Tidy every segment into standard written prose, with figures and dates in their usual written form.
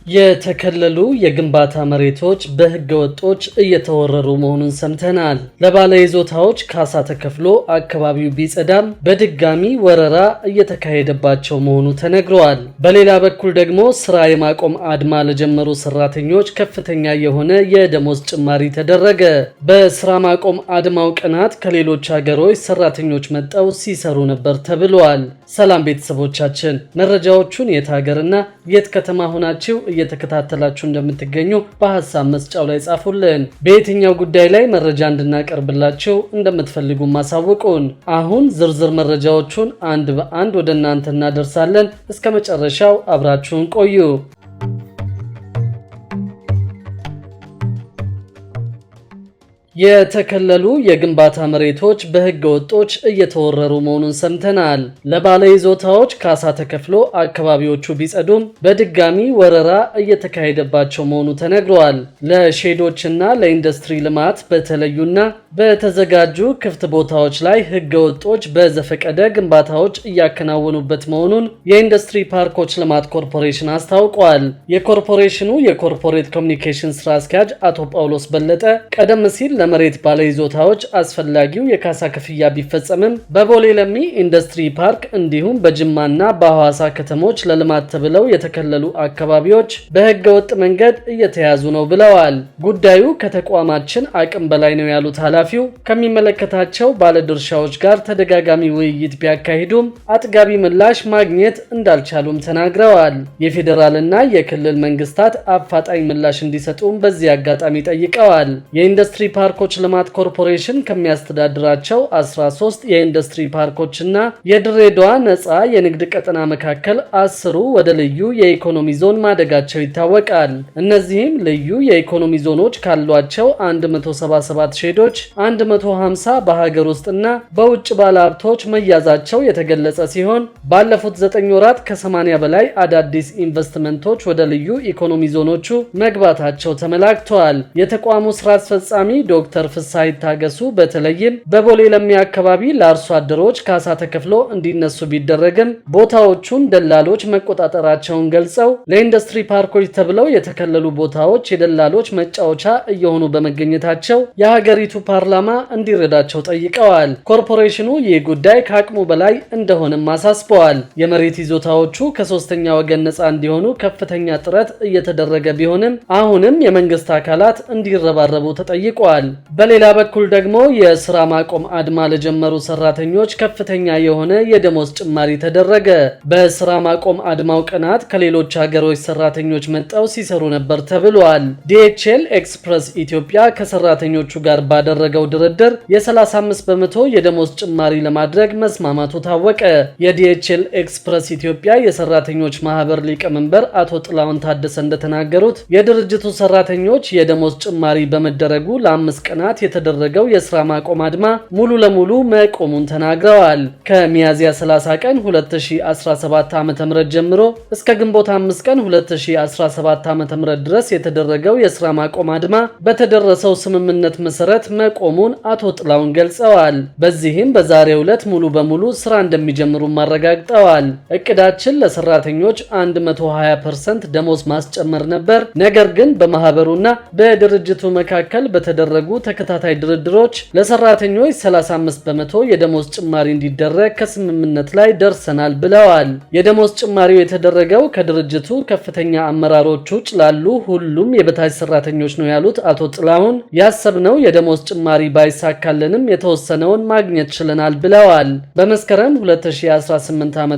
የተከለሉ የግንባታ መሬቶች በህገ ወጦች እየተወረሩ መሆኑን ሰምተናል። ለባለ ይዞታዎች ካሳ ተከፍሎ አካባቢው ቢጸዳም በድጋሚ ወረራ እየተካሄደባቸው መሆኑ ተነግሯል። በሌላ በኩል ደግሞ ስራ የማቆም አድማ ለጀመሩ ሰራተኞች ከፍተኛ የሆነ የደሞዝ ጭማሪ ተደረገ። በስራ ማቆም አድማው ቀናት ከሌሎች ሀገሮች ሰራተኞች መጠው ሲሰሩ ነበር ተብሏል። ሰላም ቤተሰቦቻችን፣ መረጃዎቹን የት ሀገርና የት ከተማ ሆናችሁ እየተከታተላችሁ እንደምትገኙ በሐሳብ መስጫው ላይ ጻፉልን። በየትኛው ጉዳይ ላይ መረጃ እንድናቀርብላችሁ እንደምትፈልጉ ማሳውቁን። አሁን ዝርዝር መረጃዎቹን አንድ በአንድ ወደ እናንተ እናደርሳለን። እስከ መጨረሻው አብራችሁን ቆዩ። የተከለሉ የግንባታ መሬቶች በህገ ወጦች እየተወረሩ መሆኑን ሰምተናል። ለባለ ይዞታዎች ካሳ ተከፍሎ አካባቢዎቹ ቢጸዱም በድጋሚ ወረራ እየተካሄደባቸው መሆኑ ተነግሯል። ለሼዶችና ለኢንዱስትሪ ልማት በተለዩና በተዘጋጁ ክፍት ቦታዎች ላይ ህገ ወጦች በዘፈቀደ ግንባታዎች እያከናወኑበት መሆኑን የኢንዱስትሪ ፓርኮች ልማት ኮርፖሬሽን አስታውቋል። የኮርፖሬሽኑ የኮርፖሬት ኮሚኒኬሽን ስራ አስኪያጅ አቶ ጳውሎስ በለጠ ቀደም ሲል ለመሬት ባለይዞታዎች አስፈላጊው የካሳ ክፍያ ቢፈጸምም በቦሌ ለሚ ኢንዱስትሪ ፓርክ እንዲሁም በጅማና በሐዋሳ ከተሞች ለልማት ተብለው የተከለሉ አካባቢዎች በህገ ወጥ መንገድ እየተያዙ ነው ብለዋል። ጉዳዩ ከተቋማችን አቅም በላይ ነው ያሉት ኃላፊው ከሚመለከታቸው ባለድርሻዎች ጋር ተደጋጋሚ ውይይት ቢያካሂዱም አጥጋቢ ምላሽ ማግኘት እንዳልቻሉም ተናግረዋል። የፌዴራልና የክልል መንግስታት አፋጣኝ ምላሽ እንዲሰጡም በዚህ አጋጣሚ ጠይቀዋል። የኢንዱስትሪ ፓርኮች ልማት ኮርፖሬሽን ከሚያስተዳድራቸው 13 የኢንዱስትሪ ፓርኮችና የድሬዳዋ ነፃ የንግድ ቀጠና መካከል 10ሩ ወደ ልዩ የኢኮኖሚ ዞን ማደጋቸው ይታወቃል። እነዚህም ልዩ የኢኮኖሚ ዞኖች ካሏቸው 177 ሼዶች 150 በሀገር ውስጥና በውጭ ባለሀብቶች መያዛቸው የተገለጸ ሲሆን ባለፉት 9 ወራት ከ80 በላይ አዳዲስ ኢንቨስትመንቶች ወደ ልዩ ኢኮኖሚ ዞኖቹ መግባታቸው ተመላክተዋል። የተቋሙ ስራ አስፈጻሚ ዶክተር ፍስሐ ይታገሱ በተለይም በቦሌ ለሚ አካባቢ ለአርሶ አደሮች ካሳ ተከፍሎ እንዲነሱ ቢደረግም ቦታዎቹን ደላሎች መቆጣጠራቸውን ገልጸው ለኢንዱስትሪ ፓርኮች ተብለው የተከለሉ ቦታዎች የደላሎች መጫወቻ እየሆኑ በመገኘታቸው የሀገሪቱ ፓርላማ እንዲረዳቸው ጠይቀዋል። ኮርፖሬሽኑ ይህ ጉዳይ ከአቅሙ በላይ እንደሆነም አሳስበዋል። የመሬት ይዞታዎቹ ከሶስተኛ ወገን ነፃ እንዲሆኑ ከፍተኛ ጥረት እየተደረገ ቢሆንም አሁንም የመንግስት አካላት እንዲረባረቡ ተጠይቋል። በሌላ በኩል ደግሞ የስራ ማቆም አድማ ለጀመሩ ሰራተኞች ከፍተኛ የሆነ የደሞዝ ጭማሪ ተደረገ። በስራ ማቆም አድማው ቀናት ከሌሎች ሀገሮች ሰራተኞች መጠው ሲሰሩ ነበር ተብሏል። ዲኤችኤል ኤክስፕረስ ኢትዮጵያ ከሰራተኞቹ ጋር ባደረገው ድርድር የ35 በመቶ የደሞዝ ጭማሪ ለማድረግ መስማማቱ ታወቀ። የዲኤችኤል ኤክስፕረስ ኢትዮጵያ የሰራተኞች ማህበር ሊቀመንበር አቶ ጥላውን ታደሰ እንደተናገሩት የድርጅቱ ሰራተኞች የደሞዝ ጭማሪ በመደረጉ ለ5 ቀናት የተደረገው የስራ ማቆም አድማ ሙሉ ለሙሉ መቆሙን ተናግረዋል። ከሚያዝያ 30 ቀን 2017 ዓ.ም ጀምሮ እስከ ግንቦት 5 ቀን 2017 ዓ.ም ድረስ የተደረገው የስራ ማቆም አድማ በተደረሰው ስምምነት መሰረት መቆሙን አቶ ጥላውን ገልጸዋል። በዚህም በዛሬው ዕለት ሙሉ በሙሉ ስራ እንደሚጀምሩ ማረጋግጠዋል። እቅዳችን ለሰራተኞች 120% ደሞዝ ማስጨመር ነበር። ነገር ግን በማህበሩና በድርጅቱ መካከል በተደረጉ ተከታታይ ድርድሮች ለሰራተኞች 35 በመቶ የደሞዝ ጭማሪ እንዲደረግ ከስምምነት ላይ ደርሰናል ብለዋል። የደሞዝ ጭማሪው የተደረገው ከድርጅቱ ከፍተኛ አመራሮች ውጭ ላሉ ሁሉም የበታች ሰራተኞች ነው ያሉት አቶ ጥላሁን ያሰብነው የደሞዝ ጭማሪ ባይሳካልንም የተወሰነውን ማግኘት ችለናል ብለዋል። በመስከረም 2018 ዓ.ም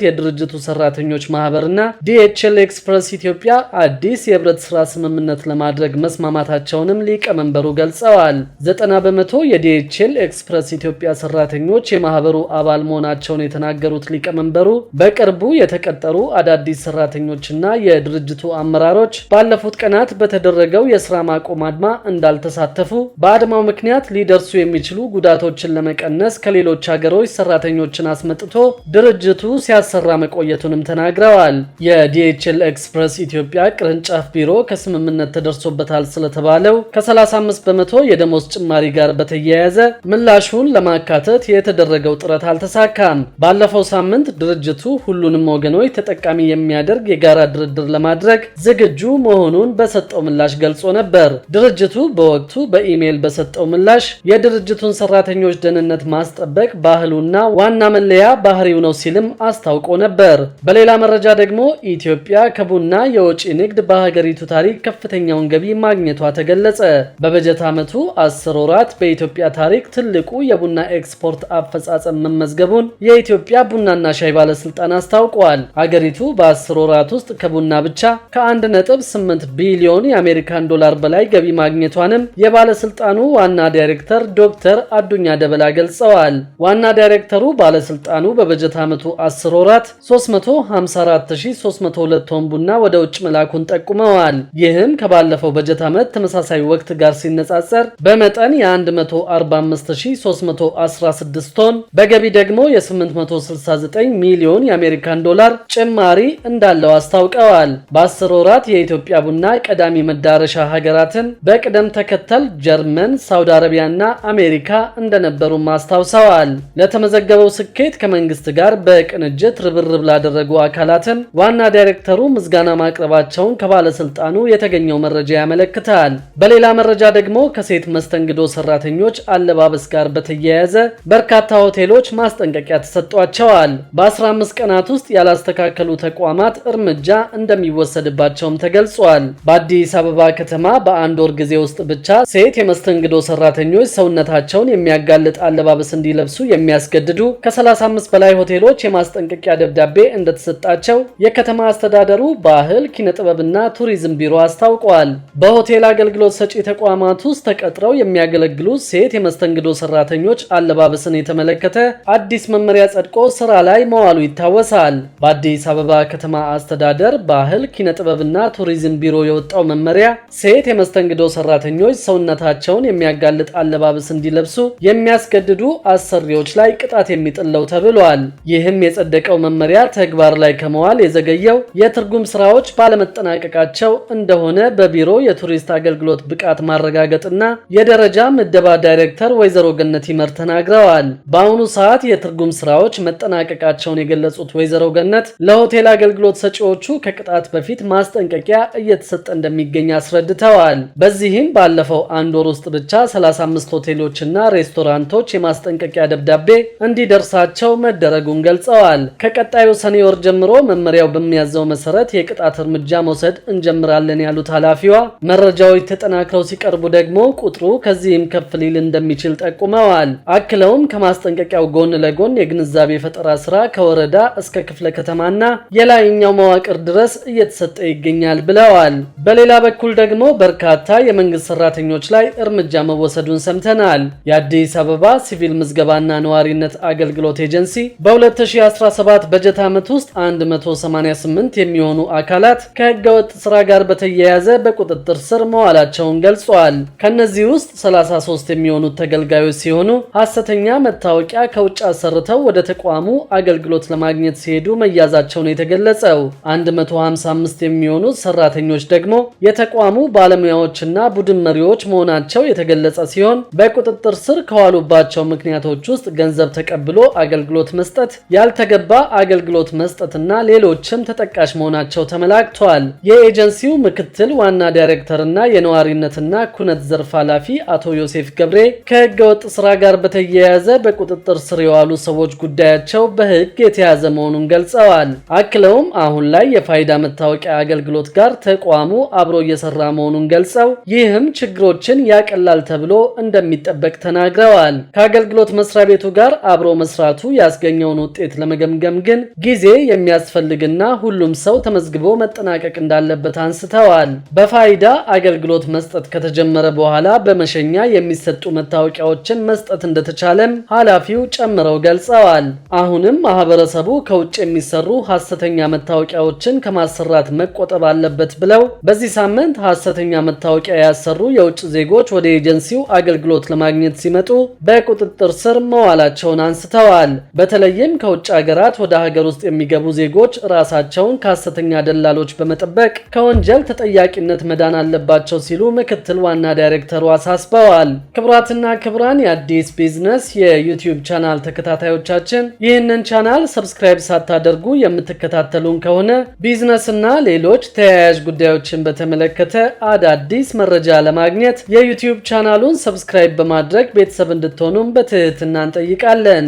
የድርጅቱ ሰራተኞች ማህበርና ዲኤችኤል ኤክስፕረስ ኢትዮጵያ አዲስ የህብረት ስራ ስምምነት ለማድረግ መስማማታቸውንም ሊቀመንበሩ ገልጸዋል። 90 በመቶ የዲኤችኤል ኤክስፕረስ ኢትዮጵያ ሰራተኞች የማህበሩ አባል መሆናቸውን የተናገሩት ሊቀመንበሩ በቅርቡ የተቀጠሩ አዳዲስ ሰራተኞችና የድርጅቱ አመራሮች ባለፉት ቀናት በተደረገው የስራ ማቆም አድማ እንዳልተሳተፉ በአድማው ምክንያት ሊደርሱ የሚችሉ ጉዳቶችን ለመቀነስ ከሌሎች ሀገሮች ሰራተኞችን አስመጥቶ ድርጅቱ ሲያሰራ መቆየቱንም ተናግረዋል። የዲኤችኤል ኤክስፕረስ ኢትዮጵያ ቅርንጫፍ ቢሮ ከስምምነት ተደርሶበታል ስለተባለው ከ35 በመቶ በመቶ የደሞዝ ጭማሪ ጋር በተያያዘ ምላሹን ለማካተት የተደረገው ጥረት አልተሳካም። ባለፈው ሳምንት ድርጅቱ ሁሉንም ወገኖች ተጠቃሚ የሚያደርግ የጋራ ድርድር ለማድረግ ዝግጁ መሆኑን በሰጠው ምላሽ ገልጾ ነበር። ድርጅቱ በወቅቱ በኢሜይል በሰጠው ምላሽ የድርጅቱን ሰራተኞች ደህንነት ማስጠበቅ ባህሉና ዋና መለያ ባህሪው ነው ሲልም አስታውቆ ነበር። በሌላ መረጃ ደግሞ ኢትዮጵያ ከቡና የወጪ ንግድ በሀገሪቱ ታሪክ ከፍተኛውን ገቢ ማግኘቷ ተገለጸ። በበጀት ዓመቱ 10 ወራት በኢትዮጵያ ታሪክ ትልቁ የቡና ኤክስፖርት አፈጻጸም መመዝገቡን የኢትዮጵያ ቡናና ሻይ ባለስልጣን አስታውቋል። ሀገሪቱ በ10 ወራት ውስጥ ከቡና ብቻ ከ1.8 ቢሊዮን የአሜሪካን ዶላር በላይ ገቢ ማግኘቷንም የባለስልጣኑ ዋና ዳይሬክተር ዶክተር አዱኛ ደበላ ገልጸዋል። ዋና ዳይሬክተሩ ባለስልጣኑ በበጀት ዓመቱ 10 ወራት 354302 ቶን ቡና ወደ ውጭ መላኩን ጠቁመዋል። ይህም ከባለፈው በጀት ዓመት ተመሳሳይ ወቅት ጋር ሲነጻጸር በመጠን የ135316 ቶን በገቢ ደግሞ የ869 ሚሊዮን የአሜሪካን ዶላር ጭማሪ እንዳለው አስታውቀዋል። በ10 ወራት የኢትዮጵያ ቡና ቀዳሚ መዳረሻ ሀገራትን በቅደም ተከተል ጀርመን፣ ሳውዲ አረቢያና አሜሪካ እንደነበሩም አስታውሰዋል። ለተመዘገበው ስኬት ከመንግስት ጋር በቅንጅት ርብርብ ላደረጉ አካላትን ዋና ዳይሬክተሩ ምስጋና ማቅረባቸውን ከባለስልጣኑ የተገኘው መረጃ ያመለክታል። በሌላ መረጃ ደግሞ ከሴት መስተንግዶ ሰራተኞች አለባበስ ጋር በተያያዘ በርካታ ሆቴሎች ማስጠንቀቂያ ተሰጥቷቸዋል። በ15 ቀናት ውስጥ ያላስተካከሉ ተቋማት እርምጃ እንደሚወሰድባቸውም ተገልጿል። በአዲስ አበባ ከተማ በአንድ ወር ጊዜ ውስጥ ብቻ ሴት የመስተንግዶ ሰራተኞች ሰውነታቸውን የሚያጋልጥ አለባበስ እንዲለብሱ የሚያስገድዱ ከ35 በላይ ሆቴሎች የማስጠንቀቂያ ደብዳቤ እንደተሰጣቸው የከተማ አስተዳደሩ ባህል ኪነጥበብና ቱሪዝም ቢሮ አስታውቋል። በሆቴል አገልግሎት ሰጪ ተቋማት ውስጥ ተቀጥረው የሚያገለግሉ ሴት የመስተንግዶ ሰራተኞች አለባበስን የተመለከተ አዲስ መመሪያ ጸድቆ ስራ ላይ መዋሉ ይታወሳል። በአዲስ አበባ ከተማ አስተዳደር ባህል ኪነጥበብና ቱሪዝም ቢሮ የወጣው መመሪያ ሴት የመስተንግዶ ሰራተኞች ሰውነታቸውን የሚያጋልጥ አለባበስ እንዲለብሱ የሚያስገድዱ አሰሪዎች ላይ ቅጣት የሚጥለው ተብሏል። ይህም የጸደቀው መመሪያ ተግባር ላይ ከመዋል የዘገየው የትርጉም ስራዎች ባለመጠናቀቃቸው እንደሆነ በቢሮ የቱሪስት አገልግሎት ብቃት ማረጋገጥና የደረጃ ምደባ ዳይሬክተር ወይዘሮ ገነት ይመር ተናግረዋል። በአሁኑ ሰዓት የትርጉም ስራዎች መጠናቀቃቸውን የገለጹት ወይዘሮ ገነት ለሆቴል አገልግሎት ሰጪዎቹ ከቅጣት በፊት ማስጠንቀቂያ እየተሰጠ እንደሚገኝ አስረድተዋል። በዚህም ባለፈው አንድ ወር ውስጥ ብቻ 35 ሆቴሎችና ሬስቶራንቶች የማስጠንቀቂያ ደብዳቤ እንዲደርሳቸው መደረጉን ገልጸዋል። ከቀጣዩ ሰኔ ወር ጀምሮ መመሪያው በሚያዘው መሰረት የቅጣት እርምጃ መውሰድ እንጀምራለን ያሉት ኃላፊዋ መረጃዎች ተጠናክረው ሲቀርቡ ደግሞ ቁጥሩ ከዚህም ከፍ ሊል እንደሚችል ጠቁመዋል። አክለውም ከማስጠንቀቂያው ጎን ለጎን የግንዛቤ ፈጠራ ስራ ከወረዳ እስከ ክፍለ ከተማና የላይኛው መዋቅር ድረስ እየተሰጠ ይገኛል ብለዋል። በሌላ በኩል ደግሞ በርካታ የመንግስት ሰራተኞች ላይ እርምጃ መወሰዱን ሰምተናል። የአዲስ አበባ ሲቪል ምዝገባና ነዋሪነት አገልግሎት ኤጀንሲ በ2017 በጀት ዓመት ውስጥ 188 የሚሆኑ አካላት ከህገወጥ ስራ ጋር በተያያዘ በቁጥጥር ስር መዋላቸውን ገልጿል። ከነዚህ ውስጥ 33 የሚሆኑት ተገልጋዮች ሲሆኑ ሐሰተኛ መታወቂያ ከውጭ አሰርተው ወደ ተቋሙ አገልግሎት ለማግኘት ሲሄዱ መያዛቸውን የተገለጸው 155 የሚሆኑት ሰራተኞች ደግሞ የተቋሙ ባለሙያዎችና ቡድን መሪዎች መሆናቸው የተገለጸ ሲሆን በቁጥጥር ስር ከዋሉባቸው ምክንያቶች ውስጥ ገንዘብ ተቀብሎ አገልግሎት መስጠት፣ ያልተገባ አገልግሎት መስጠትና ሌሎችም ተጠቃሽ መሆናቸው ተመላክቷል። የኤጀንሲው ምክትል ዋና ዳይሬክተርና የነዋሪነትና ኩነት ዘርፍ ኃላፊ አቶ ዮሴፍ ገብሬ ከህገወጥ ስራ ጋር በተያያዘ በቁጥጥር ስር የዋሉ ሰዎች ጉዳያቸው በህግ የተያዘ መሆኑን ገልጸዋል። አክለውም አሁን ላይ የፋይዳ መታወቂያ አገልግሎት ጋር ተቋሙ አብሮ እየሰራ መሆኑን ገልጸው ይህም ችግሮችን ያቀላል ተብሎ እንደሚጠበቅ ተናግረዋል። ከአገልግሎት መስሪያ ቤቱ ጋር አብሮ መስራቱ ያስገኘውን ውጤት ለመገምገም ግን ጊዜ የሚያስፈልግና ሁሉም ሰው ተመዝግቦ መጠናቀቅ እንዳለበት አንስተዋል። በፋይዳ አገልግሎት መስጠት ከተጀመረ በኋላ በመሸኛ የሚሰጡ መታወቂያዎችን መስጠት እንደተቻለም ኃላፊው ጨምረው ገልጸዋል። አሁንም ማህበረሰቡ ከውጭ የሚሰሩ ሐሰተኛ መታወቂያዎችን ከማሰራት መቆጠብ አለበት ብለው በዚህ ሳምንት ሐሰተኛ መታወቂያ ያሰሩ የውጭ ዜጎች ወደ ኤጀንሲው አገልግሎት ለማግኘት ሲመጡ በቁጥጥር ስር መዋላቸውን አንስተዋል። በተለይም ከውጭ ሀገራት ወደ ሀገር ውስጥ የሚገቡ ዜጎች ራሳቸውን ከሐሰተኛ ደላሎች በመጠበቅ ከወንጀል ተጠያቂነት መዳን አለባቸው ሲሉ ምክትል ዋና ዳይሬክተር ዳይሬክተሩ አሳስበዋል። ክቡራትና ክቡራን የአዲስ ቢዝነስ የዩቲዩብ ቻናል ተከታታዮቻችን ይህንን ቻናል ሰብስክራይብ ሳታደርጉ የምትከታተሉን ከሆነ ቢዝነስና ሌሎች ተያያዥ ጉዳዮችን በተመለከተ አዳዲስ መረጃ ለማግኘት የዩቲዩብ ቻናሉን ሰብስክራይብ በማድረግ ቤተሰብ እንድትሆኑም በትህትና እንጠይቃለን።